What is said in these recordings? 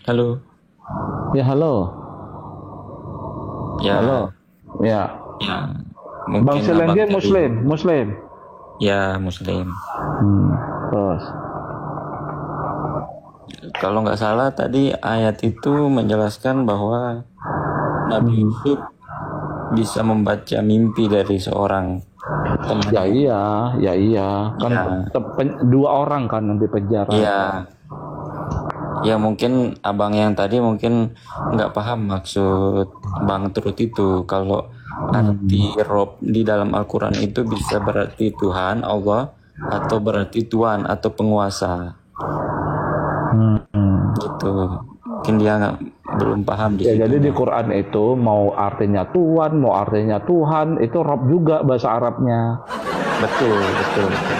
Halo. Ya, halo. Ya, Halo. Ya. ya. Bang Mungkin abang Silengge tadi, Muslim, Muslim. ya Muslim. Terus. Kalau nggak salah tadi ayat itu menjelaskan bahwa Nabi Hmm. Yusuf bisa membaca mimpi dari seorang Ya temannya. iya, ya iya. Kan Ya, dua orang kan yang di penjara. ya, ya mungkin abang yang tadi mungkin nggak paham maksud Bang Terut itu. Kalau arti Hmm. Rob di dalam Al-Quran itu bisa berarti Tuhan, Allah, atau berarti Tuhan atau penguasa. Hmm. Gitu, mungkin dia belum paham di Ya jadi di situnya. Quran itu mau artinya Tuhan, mau artinya Tuhan, itu Rob juga bahasa Arabnya. Betul, betul, betul.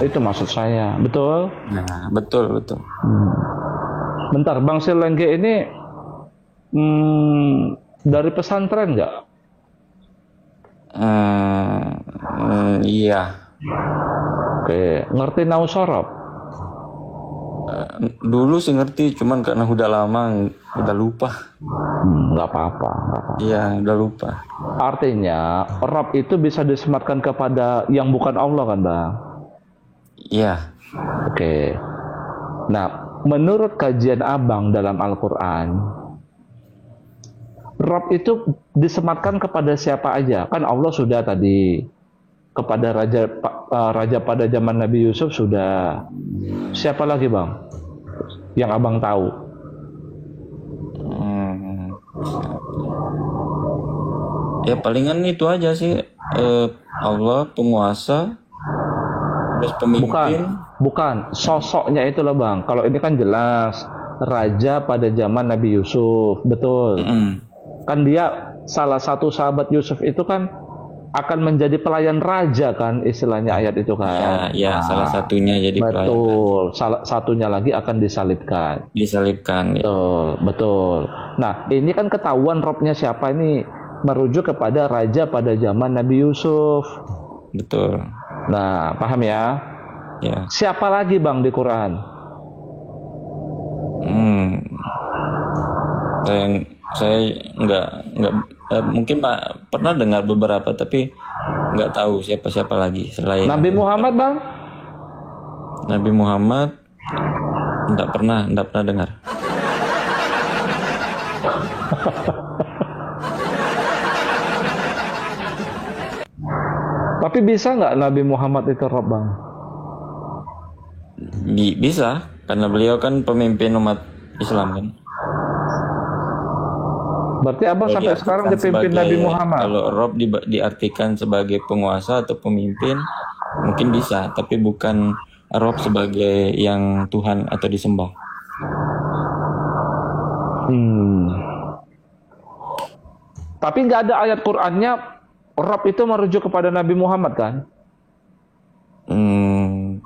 Itu maksud saya. Betul? Nah, betul, betul. Bentar, Bang Silengge ini dari pesantren nggak? Iya. Oke, ngerti Nausorob? Dulu sih ngerti, cuman karena udah lama udah lupa. Nggak apa-apa, nggak apa-apa. Iya, udah lupa. Artinya, Rob itu bisa disematkan kepada yang bukan Allah kan, Bang? Iya. Oke. Nah, menurut kajian Abang dalam Al-Quran, Rob itu disematkan kepada siapa aja? Kan Allah sudah tadi kepada raja pada zaman Nabi Yusuf sudah. Siapa lagi, Bang? Yang Abang tahu? Hmm, ya palingan itu aja sih. Allah penguasa, terus Bukan, pemimpin. bukan. Sosoknya itu loh, Bang. Kalau ini kan jelas raja pada zaman Nabi Yusuf, betul. Mm-mm. Kan dia salah satu sahabat Yusuf itu kan akan menjadi pelayan raja kan istilahnya ayat itu Ya, kan. ya salah Nah, satunya jadi pelayan raja. betul. Salah satunya lagi akan disalibkan. Disalibkan ya. Betul, betul. Nah, ini kan ketahuan robnya siapa ini merujuk kepada raja pada zaman Nabi Yusuf. Betul. Nah, paham ya? Ya. Siapa lagi Bang di Quran? Hmm. Saya saya nggak mungkin Pak pernah dengar beberapa tapi nggak tahu siapa-siapa lagi selain Nabi Muhammad, Bang? Nabi Muhammad. Nggak pernah dengar. Tapi bisa nggak Nabi Muhammad itu rob, Bang? Bisa karena beliau kan pemimpin umat Islam kan. Berarti Abang Kalau sampai sekarang diartikan dipimpin sebagai Nabi Muhammad. kalau Rob diartikan sebagai penguasa atau pemimpin mungkin bisa, tapi bukan Rob sebagai yang Tuhan atau disembah. Hmm. Tapi nggak ada ayat Qur'annya rob itu merujuk kepada Nabi Muhammad kan? Hmm,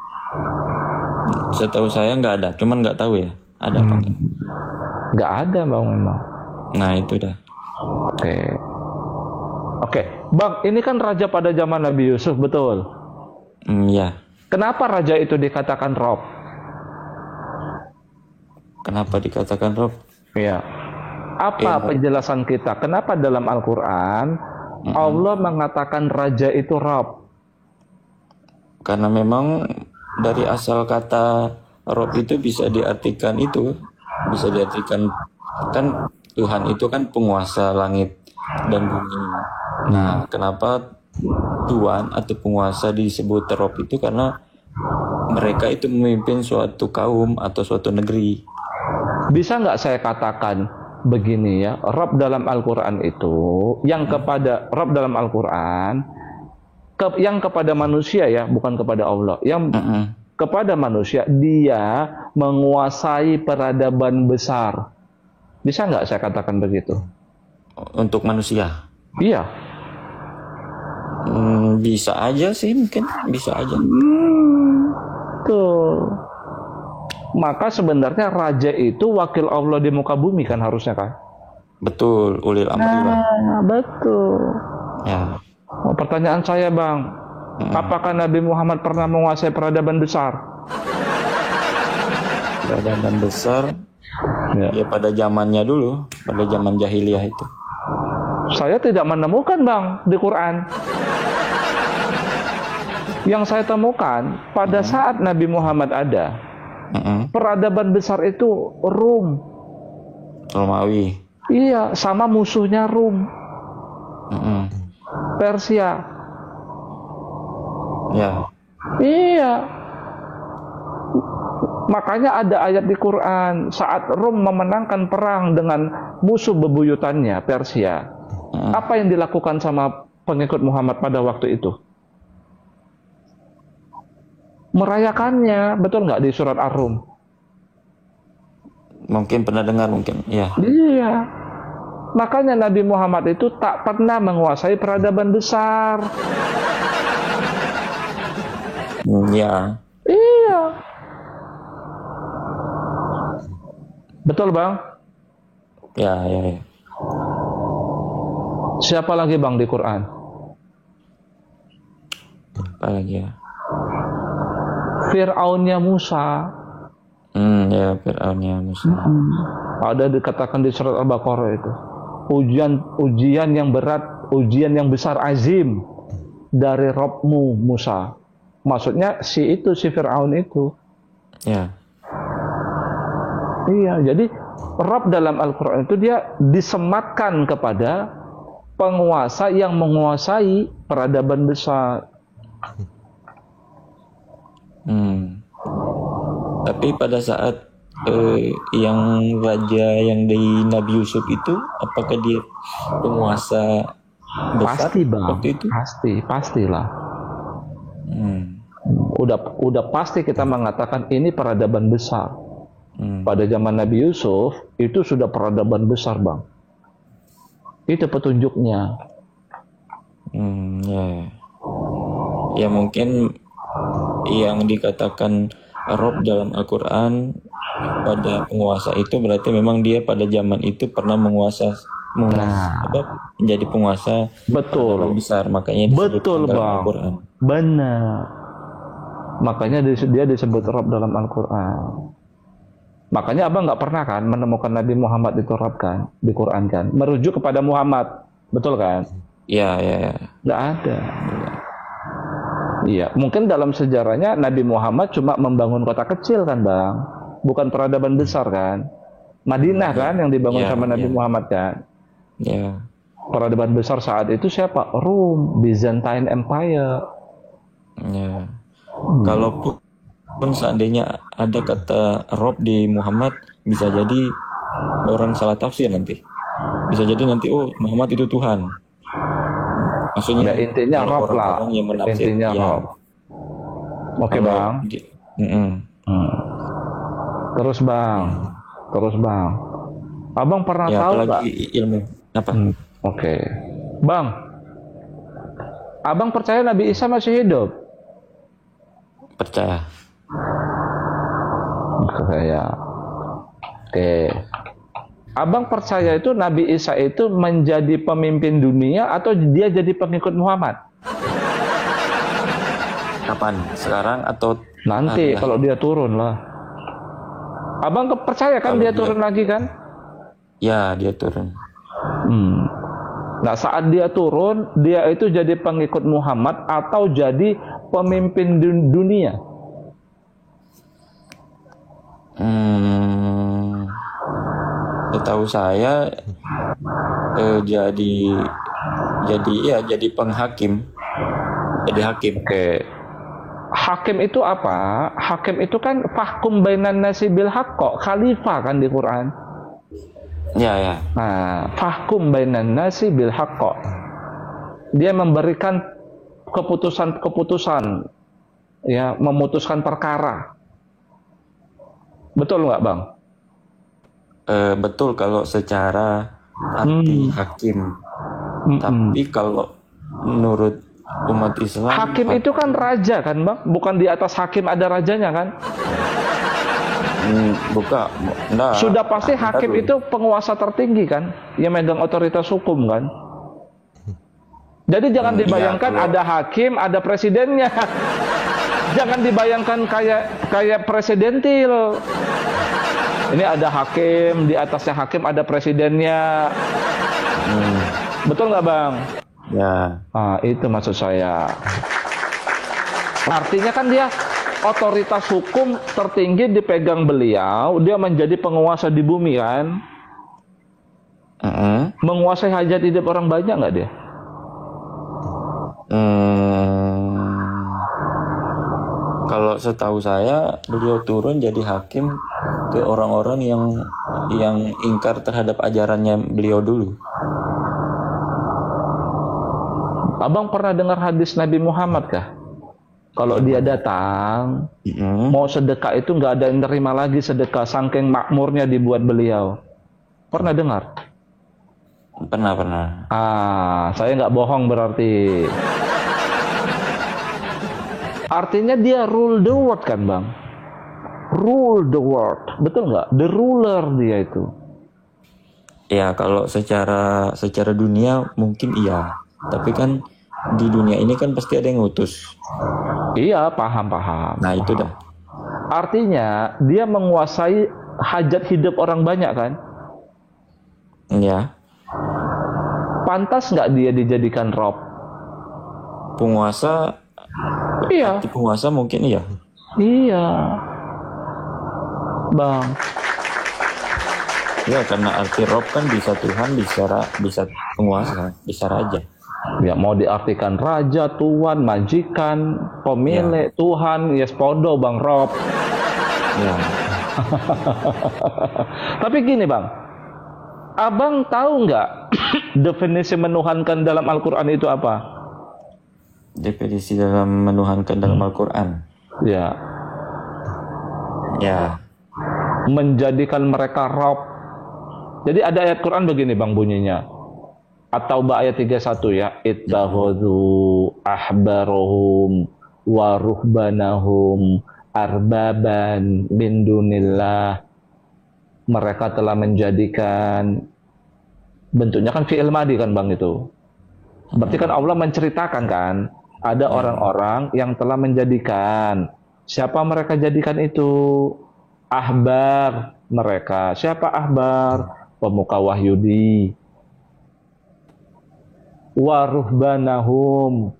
Setahu saya nggak ada, cuman nggak tahu ya ada apa enggak. Nggak ada, Bang, memang. Nah itu dah. Oke. Oke, Bang, ini kan raja pada zaman Nabi Yusuf, betul. Ya. Kenapa raja itu dikatakan rob? Kenapa dikatakan Rob? Ya. Apa Ya, penjelasan kita? Kenapa dalam Al-Quran Allah mengatakan raja itu rob? karena memang dari asal kata Rob itu bisa diartikan kan Tuhan itu kan penguasa langit dan bumi. Nah, kenapa Tuhan atau penguasa disebut Rob itu karena mereka itu memimpin suatu kaum atau suatu negeri. Bisa nggak saya katakan begini ya, rob dalam Al-Quran itu, yang kepada rob dalam Al-Quran, yang kepada manusia ya, bukan kepada Allah. Yang Mm-mm. kepada manusia, dia menguasai peradaban besar. Bisa nggak saya katakan begitu? Untuk manusia. Iya. Bisa aja sih, mungkin bisa aja. Tuh. Maka sebenarnya raja itu wakil Allah di muka bumi kan harusnya kan? Betul, ulil amri lah. Nah, betul. Ya. Oh, pertanyaan saya, Bang, apakah Nabi Muhammad pernah menguasai peradaban besar? Peradaban besar Ya. Ya pada zamannya dulu, pada zaman jahiliyah itu. Saya tidak menemukan Bang di Quran. Yang saya temukan pada saat Nabi Muhammad ada, peradaban besar itu Rum. Romawi. Iya, sama musuhnya Rum. Persia. Ya. Iya. Makanya ada ayat di Quran saat Rum memenangkan perang dengan musuh bebuyutannya Persia. Apa yang dilakukan sama pengikut Muhammad pada waktu itu? Merayakannya, betul nggak di surat Ar-Rum? Mungkin pernah dengar mungkin, ya. Iya. Makanya Nabi Muhammad itu tak pernah menguasai peradaban besar. Ya. Iya. Betul Bang? Ya, ya, ya. Siapa lagi Bang di Quran? Apa lagi ya? Fir'aunnya Musa. Ya, Fir'aunnya Musa. Ada dikatakan di surat Al-Baqarah itu. Ujian yang berat, ujian yang besar azim dari Rabbmu Musa. Maksudnya si Fir'aun itu. Ya. Iya, jadi Rabb dalam Al-Quran itu dia disematkan kepada penguasa yang menguasai peradaban besar. Tapi pada saat yang raja yang dari Nabi Yusuf itu, apakah dia penguasa besar? Pasti Bang, waktu itu? pastilah. Udah pasti kita mengatakan ini peradaban besar. Pada zaman Nabi Yusuf itu sudah peradaban besar Bang. Itu petunjuknya. Ya. Ya mungkin yang dikatakan Rob dalam Al-Quran pada penguasa itu berarti memang dia pada zaman itu pernah menjadi penguasa betul besar, makanya betul Bang. Al-Quran. Benar. Makanya dia disebut Rob dalam Al-Quran. Makanya Abang nggak pernah kan menemukan Nabi Muhammad itu Rob kan di Quran kan, merujuk kepada Muhammad, betul kan? Ya. Nggak ada. Iya, mungkin dalam sejarahnya Nabi Muhammad cuma membangun kota kecil kan Bang, bukan peradaban besar kan. Madinah kan yang dibangun sama Nabi Muhammad kan. Ya. Peradaban besar saat itu siapa? Rum, Byzantine Empire. Ya. Kalaupun seandainya ada kata Rob di Muhammad, bisa jadi orang salah tafsir nanti. Bisa jadi nanti Muhammad itu Tuhan. Maksudnya ya, intinya Rob lah. Intinya Rob. Oke Bang. Terus Bang. Abang pernah tahu nggak? Ilmu apa? Oke. Bang. Abang percaya Nabi Isa masih hidup? Percaya. Oke. Abang percaya itu Nabi Isa itu menjadi pemimpin dunia atau dia jadi pengikut Muhammad? Kapan? Sekarang atau nanti kalau dia turun lah. Abang percaya kan dia turun lagi kan? Ya, dia turun. Nah, saat dia turun, dia itu jadi pengikut Muhammad atau jadi pemimpin dunia? Setahu saya jadi penghakim, jadi hakim. Oke. Hakim itu apa? Hakim itu kan fahkum bainan nasi bil haqq, khalifah kan di Quran. Ya. Nah, fahkum bainan nasi bil haqq. Dia memberikan keputusan-keputusan, ya, memutuskan perkara. Betul nggak Bang? Betul kalau secara arti hakim. Tapi kalau menurut umat Islam, hakim itu kan raja kan Bang? Bukan di atas hakim ada rajanya kan? Bukan. Nah, sudah pasti hakim itu penguasa tertinggi kan? Yang megang otoritas hukum kan? Jadi jangan dibayangkan ada hakim, ada presidennya. Jangan dibayangkan kayak presidentil. Ini ada hakim, di atasnya hakim ada presidennya. Betul nggak bang? Ya. Nah, itu maksud saya. Artinya kan dia otoritas hukum tertinggi dipegang beliau, dia menjadi penguasa di bumi kan? Menguasai hajat hidup orang banyak nggak dia? Kalau setahu saya beliau turun jadi hakim ke orang-orang yang ingkar terhadap ajarannya beliau dulu. Abang pernah dengar hadis Nabi Muhammad kah? Kalau dia datang, mau sedekah itu nggak ada yang terima lagi sedekah, saking makmurnya dibuat beliau. Pernah dengar? Pernah. Saya nggak bohong berarti. Artinya dia rule the world kan bang? Rule the world, betul nggak? The ruler dia itu. Ya kalau secara dunia mungkin iya, tapi kan di dunia ini kan pasti ada yang ngutus. Iya, paham. Nah itu dah. Artinya dia menguasai hajat hidup orang banyak kan? Ya. Pantas nggak dia dijadikan rob? Penguasa. Iya. Di penguasa mungkin iya. Iya, bang. Ya karena arti rob kan bisa Tuhan, bisa penguasa, bisa raja. Ya mau diartikan raja, tuan, majikan, pemilik, Tuhan, yes podo bang rob. Ya. Tapi gini bang, abang tahu nggak definisi menuhankan dalam Al-Quran itu apa? Definisi dalam menuhankan dalam Al-Quran. Ya. Menjadikan mereka rob. Jadi ada ayat Quran begini bang bunyinya. At-Taubah ayat 31 ya. Ittakhadhu ahbarahum wa ruhbanahum arbaban min dunillah. Mereka telah menjadikan, bentuknya kan fi'il madi kan bang itu. Berarti kan Allah menceritakan kan, ada orang-orang yang telah menjadikan. Siapa mereka jadikan itu? Ahbar mereka. Siapa ahbar? Pemuka Wahyudi. Waruhbanahum,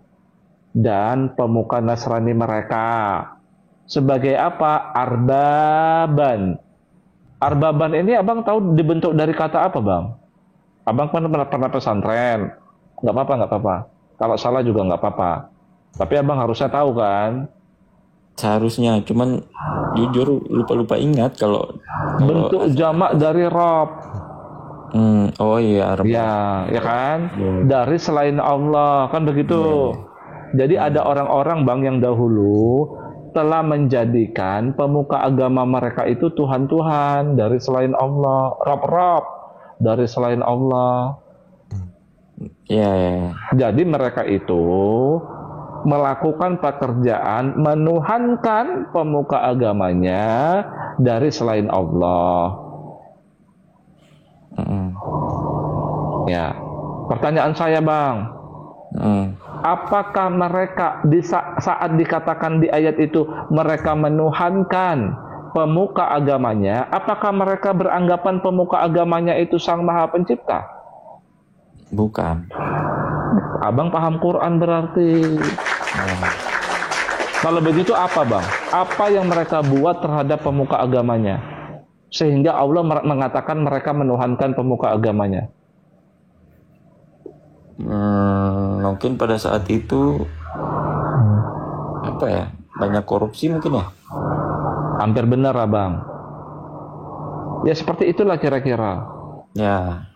dan pemuka Nasrani mereka. Sebagai apa? Arbaban. Arbaban ini abang tahu dibentuk dari kata apa bang? Abang pernah pesantren? Nggak apa-apa. Kalau salah juga nggak apa-apa. Tapi abang harusnya tahu kan? Seharusnya, cuman jujur lupa ingat kalau bentuk jamak dari Rob. Oh iya, Rob. Ya kan? Dari selain Allah, kan begitu. Jadi ada orang-orang bang yang dahulu telah menjadikan pemuka agama mereka itu Tuhan-Tuhan dari selain Allah, Rob dari selain Allah. Ya. Jadi mereka itu melakukan pekerjaan menuhankan pemuka agamanya dari selain Allah. Ya, pertanyaan saya bang, apakah mereka saat dikatakan di ayat itu mereka menuhankan pemuka agamanya, apakah mereka beranggapan pemuka agamanya itu Sang Maha Pencipta? Bukan. Abang paham Quran berarti. Kalau begitu apa bang? Apa yang mereka buat terhadap pemuka agamanya sehingga Allah mengatakan mereka menuhankan pemuka agamanya? Mungkin pada saat itu apa ya, banyak korupsi mungkin ya. Hampir benar abang. Ya seperti itulah kira-kira. Ya.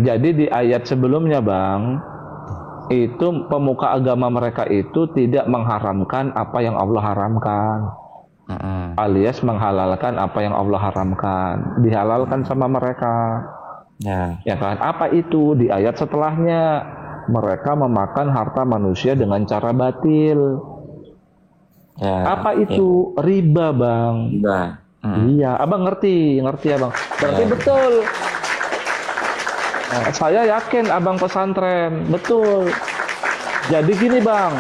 Jadi di ayat sebelumnya bang, itu pemuka agama mereka itu tidak mengharamkan apa yang Allah haramkan, alias menghalalkan apa yang Allah haramkan, dihalalkan sama mereka. Ya kan? Apa itu? Di ayat setelahnya, mereka memakan harta manusia dengan cara batil. Apa itu? Riba bang. Riba. Iya, abang ngerti abang. Berarti betul. Saya yakin abang pesantren, betul. Jadi gini bang,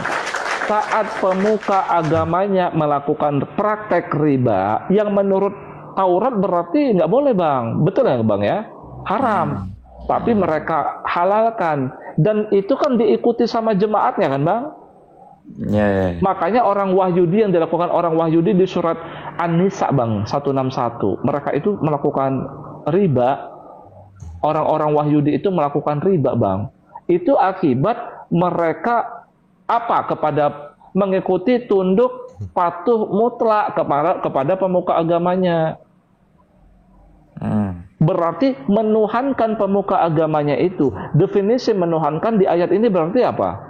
saat pemuka agamanya melakukan praktek riba yang menurut Taurat berarti nggak boleh bang, betul ya bang ya? Haram. Tapi mereka halalkan dan itu kan diikuti sama jemaatnya kan bang? Ya. Makanya orang Wahyudi yang dilakukan orang Wahyudi di surat An-Nisa bang 161, mereka itu melakukan riba. Orang-orang Wahyudi itu melakukan riba bang. Itu akibat mereka kepada mengikuti tunduk patuh mutlak kepada pemuka agamanya. Berarti menuhankan pemuka agamanya itu. Definisi menuhankan di ayat ini berarti apa?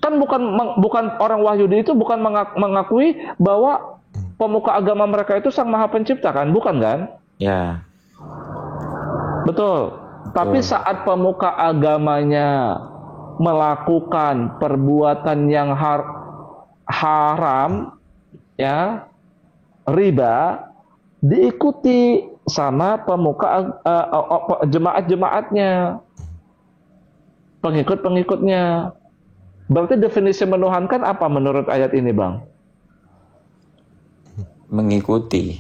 Kan bukan orang Wahyudi itu bukan mengakui bahwa pemuka agama mereka itu Sang Maha Pencipta kan, bukan kan? Ya. Betul. Tapi saat pemuka agamanya melakukan perbuatan yang haram, ya, riba, diikuti sama pemuka jemaat-jemaatnya, pengikut-pengikutnya. Berarti definisi menuhankan apa menurut ayat ini, Bang? Mengikuti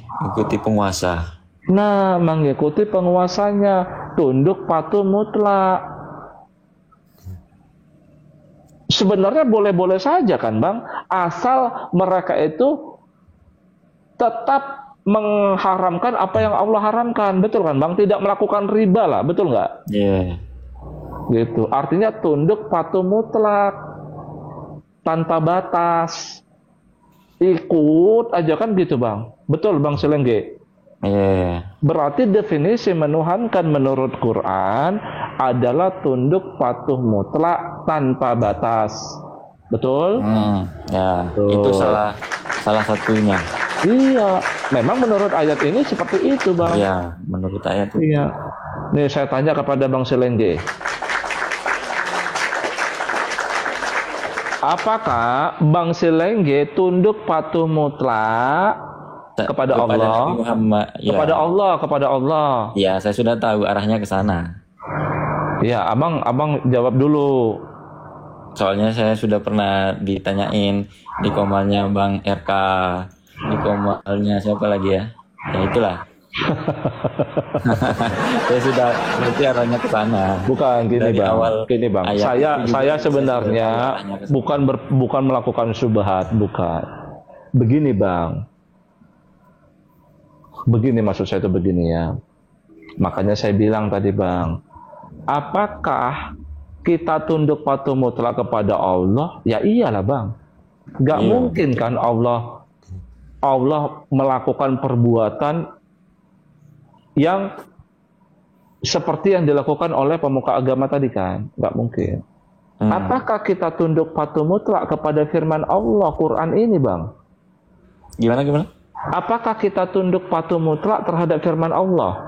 penguasa. Nah, mengikuti penguasanya, tunduk patuh mutlak. Sebenarnya boleh-boleh saja kan Bang, asal mereka itu tetap mengharamkan apa yang Allah haramkan, betul kan Bang? Tidak melakukan riba lah, betul nggak? Iya. Gitu, artinya tunduk patuh mutlak, tanpa batas, ikut aja kan gitu Bang, betul Bang Silengge? Iya. Berarti definisi menuhankan menurut Quran adalah tunduk patuh mutlak tanpa batas. Betul? Ya, betul. Itu salah satunya. Iya, memang menurut ayat ini seperti itu, Bang. Iya, menurut ayat itu. Iya. Nih saya tanya kepada Bang Silengge. Apakah Bang Silengge tunduk patuh mutlak kepada Allah, Muhammad, ya. kepada Allah. Ya, saya sudah tahu arahnya ke sana. Ya, abang jawab dulu. Soalnya saya sudah pernah ditanyain di komalnya Bang RK, di komalnya siapa lagi ya? Ya itulah. Saya sudah berarti arahnya ke sana. Bukan gini dari Bang. Awal gini Bang. Saya sebenarnya bukan melakukan syubhat, bukan. Begini Bang. Begini maksud saya itu begini ya. Makanya saya bilang tadi Bang, apakah kita tunduk patuh mutlak kepada Allah? Ya iyalah Bang. Gak mungkin kan Allah melakukan perbuatan yang seperti yang dilakukan oleh pemuka agama tadi kan? Gak mungkin. Apakah kita tunduk patuh mutlak kepada firman Allah Quran ini Bang? Gimana? Apakah kita tunduk patuh mutlak terhadap firman Allah?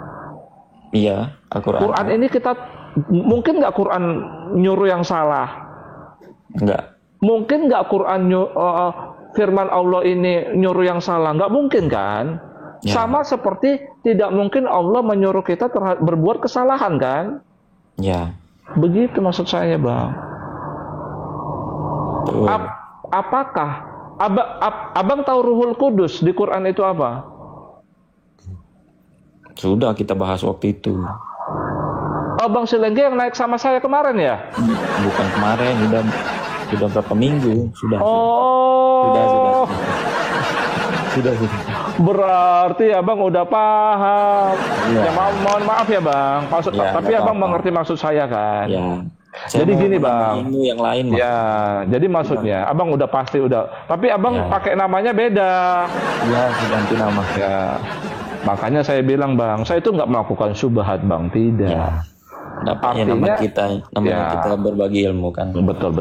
Iya, Al-Quran. Quran ini kita, mungkin nggak Quran nyuruh yang salah? Enggak. Mungkin nggak Quran firman Allah ini nyuruh yang salah? Nggak mungkin kan? Ya. Sama seperti tidak mungkin Allah menyuruh kita berbuat kesalahan kan? Ya. Begitu maksud saya Bang. Apakah Abang tahu Ruhul Kudus di Quran itu apa? Sudah kita bahas waktu itu. Bang Silengge yang naik sama saya kemarin ya? Bukan kemarin, sudah berapa minggu sudah. Sudah. Berarti Abang udah paham. Ya, mohon maaf ya Bang. Tapi Abang mengerti maksud saya kan? Ya. Jadi gini Bang, yang lain ya, jadi maksudnya Abang udah pasti udah, tapi Abang pakai namanya beda. Ya, ganti nama. Ya, makanya saya bilang Bang, saya itu nggak melakukan syubhat Bang, tidak. Ya. Artinya kita berbagi ilmu kan. Betul.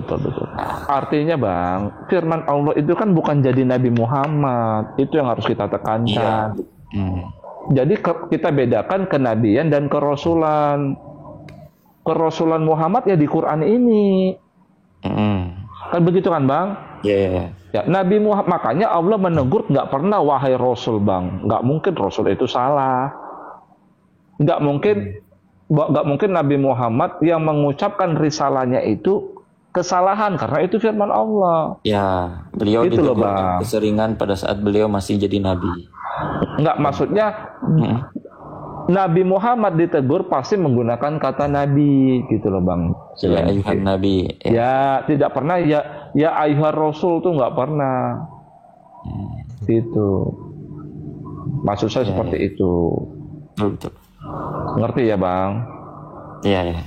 Artinya Bang, firman Allah itu kan bukan jadi Nabi Muhammad, itu yang harus kita tekankan. Jadi kita bedakan kenabian dan kerasulan. Kerasulan Muhammad ya di Quran ini. Kan begitu kan Bang? Yeah. Ya, Nabi Muhammad, makanya Allah menegur nggak pernah wahai Rasul Bang. Nggak mungkin Rasul itu salah. Nggak mungkin Nabi Muhammad yang mengucapkan risalahnya itu kesalahan karena itu firman Allah. Ya, beliau itu loh Bang. Keseringan pada saat beliau masih jadi Nabi. Enggak, maksudnya Nabi Muhammad ditegur pasti menggunakan kata Nabi gitu loh Bang. Ya ayuhan Nabi. Ya tidak pernah ya ayuhan Rasul tuh nggak pernah. Gitu. Maksud saya seperti itu. Betul. Ngerti ya Bang? Iya.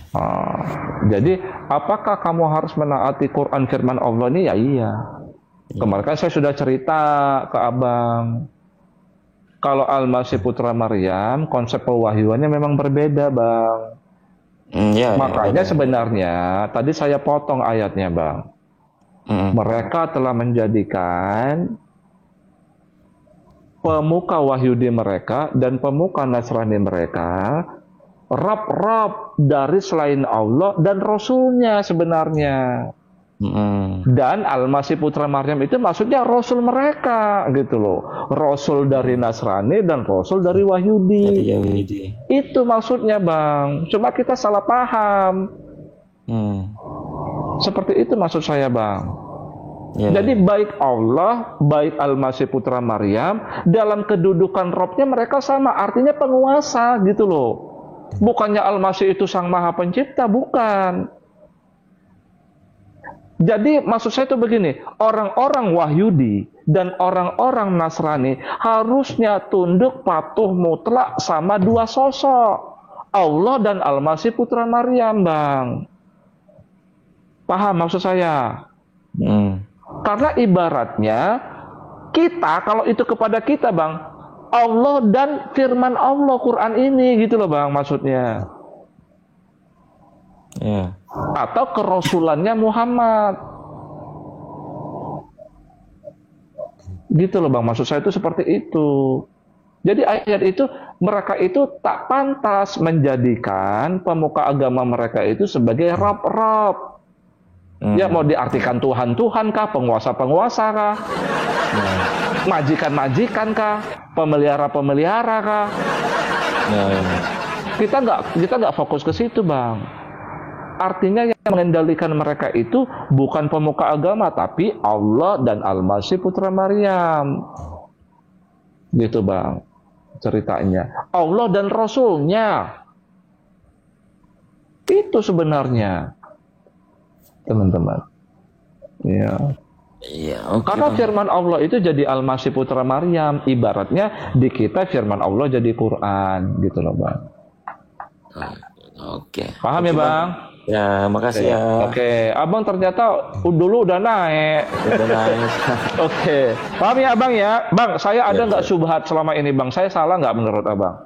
Jadi apakah kamu harus menaati Quran firman Allah ini? Ya iya. Kemarin kan saya sudah cerita ke Abang. Kalau Al-Masih putra Maryam, konsep pewahyuannya memang berbeda, Bang. Makanya sebenarnya, tadi saya potong ayatnya, Bang. Mereka telah menjadikan pemuka Wahyudi mereka dan pemuka Nasrani mereka Rab-Rab dari selain Allah dan Rasulnya sebenarnya. Dan Al-Masih putra Maryam itu maksudnya Rasul mereka gitu loh. Rasul dari Nasrani dan Rasul dari Wahyudi. Itu maksudnya Bang. Cuma kita salah paham. Seperti itu maksud saya Bang. Jadi baik Allah, baik Al-Masih putra Maryam, dalam kedudukan Robnya mereka sama. Artinya penguasa gitu loh. Bukannya Al-Masih itu sang maha pencipta, bukan. Jadi maksud saya itu begini, orang-orang Wahyudi dan orang-orang Nasrani harusnya tunduk patuh mutlak sama dua sosok, Allah dan Al-Masih putra Maryam, Bang. Paham maksud saya? Karena ibaratnya kita, kalau itu kepada kita, Bang, Allah dan firman Allah Quran ini gitu loh, Bang, maksudnya. Atau kerasulannya Muhammad. Gitu loh Bang, maksud saya itu seperti itu. Jadi ayat itu, mereka itu tak pantas menjadikan pemuka agama mereka itu sebagai Rab-Rab. Ya mau diartikan Tuhan-Tuhan kah, penguasa-penguasa kah, majikan-majikan kah, pemelihara-pemelihara kah. Kita nggak fokus ke situ Bang. Artinya yang mengendalikan mereka itu bukan pemuka agama, tapi Allah dan Al-Masih putra Maryam. Gitu Bang, ceritanya. Allah dan Rasulnya. Itu sebenarnya, teman-teman. Karena firman Allah itu jadi Al-Masih putra Maryam. Ibaratnya di kita firman Allah jadi Quran. Gitu loh Bang. Paham ya Bang? Ya, makasih ya. Abang ternyata dulu udah naik. Paham ya Abang ya? Bang, saya ada nggak syubhat selama ini Bang? Saya salah nggak menurut Abang?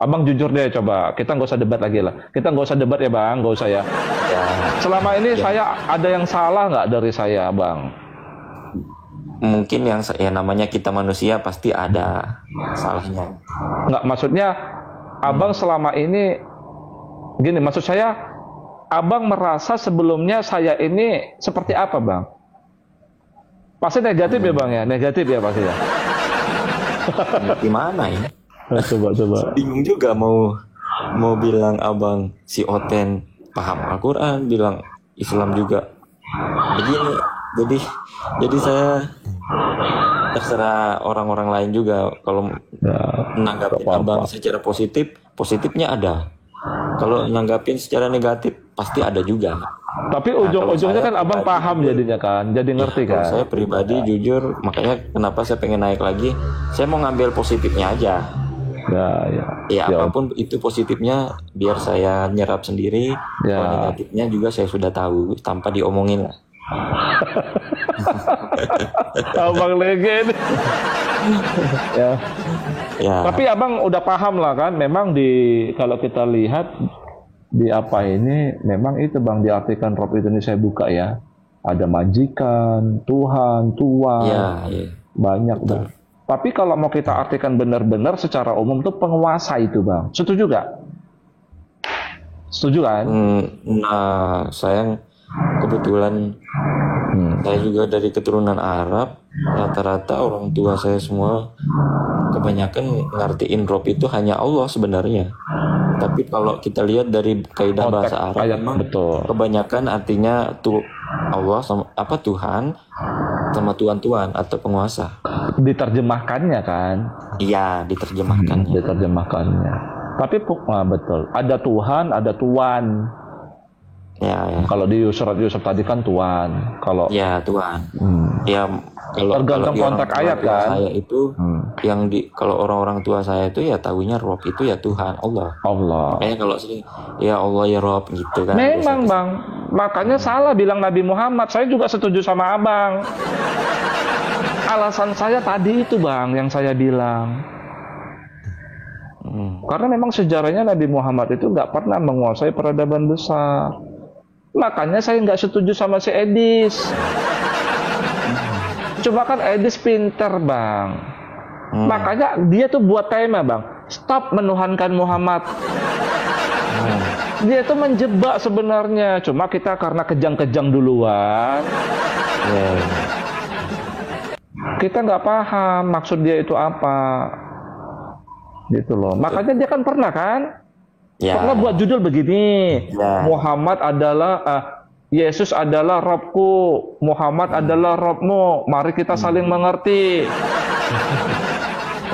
Abang jujur deh coba. Kita nggak usah debat lagi lah. Kita nggak usah debat ya Bang, nggak usah ya. Selama ini saya ada yang salah nggak dari saya Bang? Mungkin yang namanya kita manusia pasti ada salahnya. Nggak, maksudnya Abang selama ini gini, maksud saya Abang merasa sebelumnya saya ini seperti apa Bang? Pasti negatif ya Bang ya? Negatif ya pasti ya? Gimana ya? Coba. Bingung juga mau bilang Abang si Oten paham Al-Quran, bilang Islam juga begini. Jadi saya terserah orang-orang lain juga. Kalau menanggapi Abang secara positifnya ada. Kalau nanggapin secara negatif pasti ada juga. Tapi ujung-ujungnya kan Abang paham jadinya kan, jadi ngerti kan. Saya pribadi jujur, makanya kenapa saya pengen naik lagi, saya mau ngambil positifnya aja. Apapun itu positifnya biar saya nyerap sendiri. Kalau negatifnya juga saya sudah tahu tanpa diomongin lah. Abang legend. Tapi Abang udah paham lah kan, memang kalau kita lihat di apa ini, memang itu Bang diartikan Rob itu, ini saya buka ya, ada majikan, Tuhan, tuan, banyak Bang. Tapi kalau mau kita artikan benar-benar secara umum tuh penguasa itu Bang, setuju gak? Setuju kan? Nah, saya kebetulan saya juga dari keturunan Arab. Rata-rata orang tua saya semua kebanyakan ngertiin Rob itu hanya Allah sebenarnya. Tapi kalau kita lihat dari kaidah bahasa Arab, memang kebanyakan artinya Allah sama Tuhan sama tuan-tuan atau penguasa. diterjemahkannya kan. Iya, diterjemahkannya. Diterjemahkannya. Tapi betul. Ada Tuhan, ada Tuan. Ya. Kalau di surat Yusuf tadi kan Tuan. Kalau ya Tuhan. Ya tergantung konteks ayat kan. Saya itu kalau orang-orang tua saya itu ya tahunya Rob itu ya Tuhan, Allah. Makanya kalau sering ya Allah ya Rob gitu kan. Memang Bang. Makanya salah bilang Nabi Muhammad. Saya juga setuju sama Abang. Alasan saya tadi itu Bang yang saya bilang. Karena memang sejarahnya Nabi Muhammad itu nggak pernah menguasai peradaban besar. Makanya saya nggak setuju sama si Edis. Coba kan Edis pinter Bang. Makanya dia tuh buat tema Bang, stop menuhankan Muhammad. Dia tuh menjebak sebenarnya. Cuma kita karena kejang-kejang duluan, kita nggak paham maksud dia itu apa. Gitu loh. Makanya dia kan pernah kan? Pernah buat judul begini. Muhammad adalah Yesus adalah Robku, Muhammad adalah Robmu. Mari kita saling mengerti.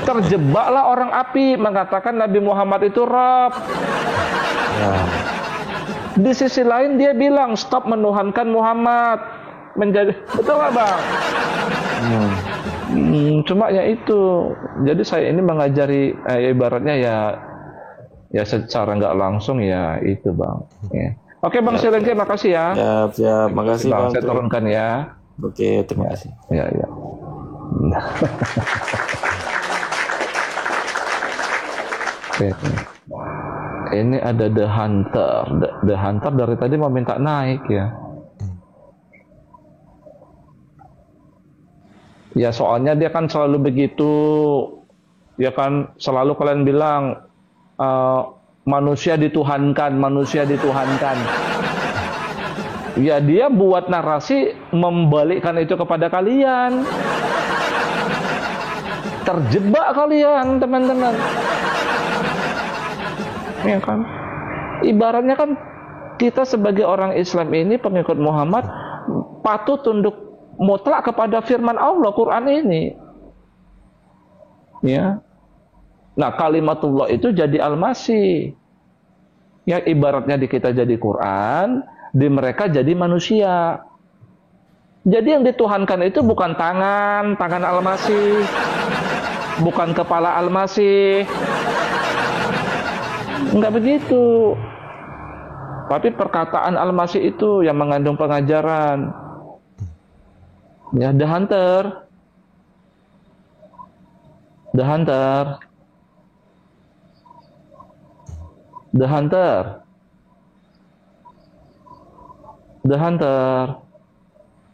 Terjebaklah orang api mengatakan Nabi Muhammad itu Rob. Di sisi lain dia bilang stop menuhankan Muhammad. Betul nggak Bang? Cuma ya itu. Jadi saya ini mengajari ibaratnya ya secara nggak langsung ya itu Bang. Ya. Oke Bang Silengke, makasih ya. Siap, makasih Bang. Saya turunkan ya. Oke, terima kasih. Ya. Oke. Ini ada The Hunter. The Hunter dari tadi mau minta naik ya. Ya soalnya dia kan selalu begitu. Ya kan selalu kalian bilang manusia dituhankan. Ya dia buat narasi membalikkan itu kepada kalian. Terjebak kalian teman-teman. Ya kan? Ibaratnya kan kita sebagai orang Islam ini pengikut Muhammad patut tunduk mutlak kepada firman Allah Quran ini. Ya. Nah, kalimatullah itu jadi al-masih. Yang ibaratnya di kita jadi Quran, di mereka jadi manusia. Jadi yang dituhankan itu bukan tangan al-masih, bukan kepala al-masih. Enggak begitu. Tapi perkataan al-masih itu yang mengandung pengajaran. Ya, The Hunter.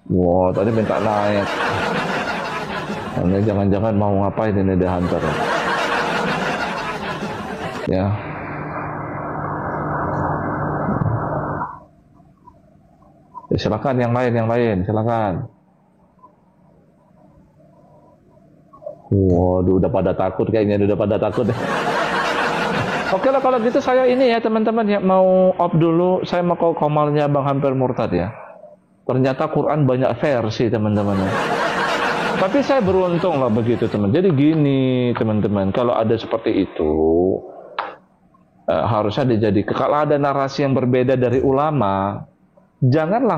Wow, tadi minta naik. Ini jangan-jangan mau ngapain ini The Hunter. Ya. Silakan yang lain, silakan. Waduh, udah pada takut kayaknya, Oke lah kalau gitu saya ini ya teman-teman ya mau off dulu. Saya mau ke komalnya Bang Hampir Murtad ya. Ternyata Quran banyak versi teman-teman ya. Tapi saya beruntung lah begitu teman. Jadi gini teman-teman, kalau ada seperti itu harusnya dijadikan. Kalau ada narasi yang berbeda dari ulama, jangan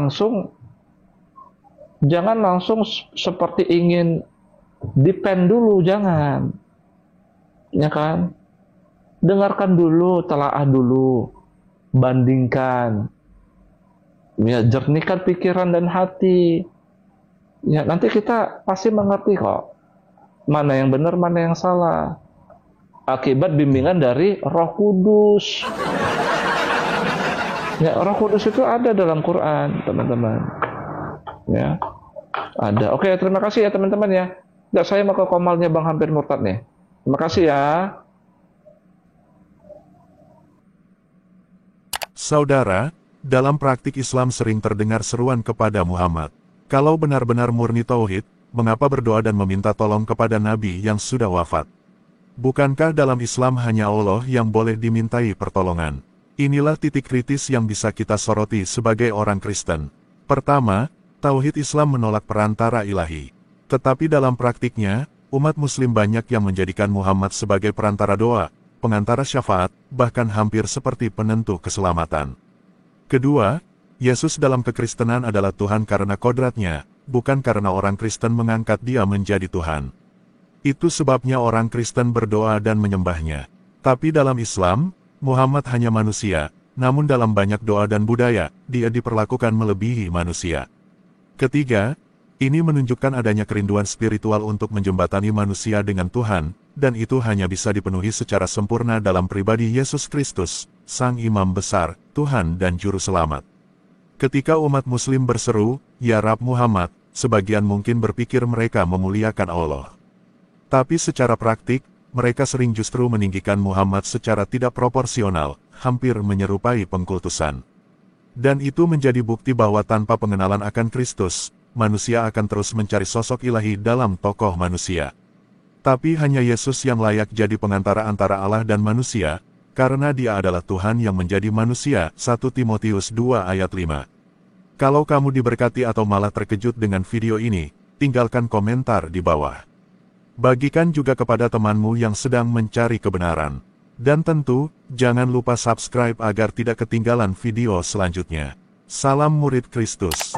langsung seperti ingin depend dulu, jangan. Ya kan? Dengarkan dulu, telaah dulu, bandingkan. Ya, jernihkan pikiran dan hati. Ya, nanti kita pasti mengerti kok. Mana yang benar, mana yang salah. Akibat bimbingan dari Roh Kudus. Ya, Roh Kudus itu ada dalam Quran, teman-teman. Ya. Ada. Oke, terima kasih ya teman-teman ya. Saya mau ke komalnya Bang Hampir Murtad nih. Terima kasih ya. Saudara, dalam praktik Islam sering terdengar seruan kepada Muhammad. Kalau benar-benar murni tauhid, mengapa berdoa dan meminta tolong kepada Nabi yang sudah wafat? Bukankah dalam Islam hanya Allah yang boleh dimintai pertolongan? Inilah titik kritis yang bisa kita soroti sebagai orang Kristen. Pertama, tauhid Islam menolak perantara ilahi. Tetapi dalam praktiknya, umat muslim banyak yang menjadikan Muhammad sebagai perantara doa, pengantara syafaat, bahkan hampir seperti penentu keselamatan. Kedua, Yesus dalam kekristenan adalah Tuhan karena kodratnya, bukan karena orang Kristen mengangkat dia menjadi Tuhan. Itu sebabnya orang Kristen berdoa dan menyembahnya. Tapi dalam Islam, Muhammad hanya manusia, namun dalam banyak doa dan budaya, dia diperlakukan melebihi manusia. Ketiga, ini menunjukkan adanya kerinduan spiritual untuk menjembatani manusia dengan Tuhan, dan itu hanya bisa dipenuhi secara sempurna dalam pribadi Yesus Kristus, Sang Imam Besar, Tuhan dan Juru Selamat. Ketika umat Muslim berseru, "Ya Rab Muhammad," sebagian mungkin berpikir mereka memuliakan Allah. Tapi secara praktik, mereka sering justru meninggikan Muhammad secara tidak proporsional, hampir menyerupai pengkultusan. Dan itu menjadi bukti bahwa tanpa pengenalan akan Kristus, manusia akan terus mencari sosok ilahi dalam tokoh manusia. Tapi hanya Yesus yang layak jadi pengantara antara Allah dan manusia, karena dia adalah Tuhan yang menjadi manusia, 1 Timotius 2 ayat 5. Kalau kamu diberkati atau malah terkejut dengan video ini, tinggalkan komentar di bawah. Bagikan juga kepada temanmu yang sedang mencari kebenaran. Dan tentu, jangan lupa subscribe agar tidak ketinggalan video selanjutnya. Salam murid Kristus.